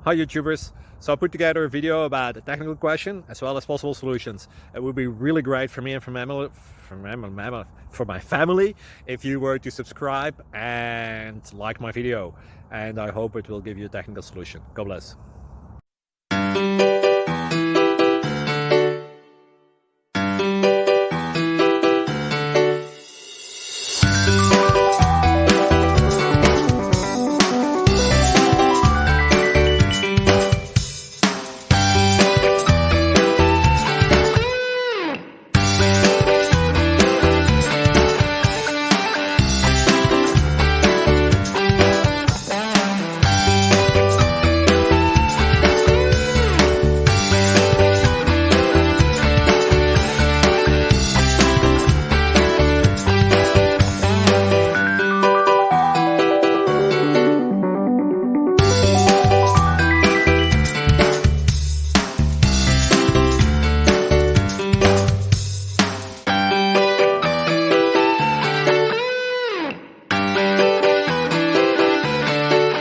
Hi YouTubers! So I put together a video about a technical question as well as possible solutions. It would be really great for me and for my family if you were to subscribe and like my video, and I hope it will give you a technical solution. God bless.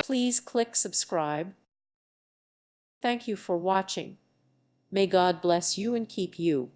Please click subscribe. Thank you for watching. May God bless you and keep you.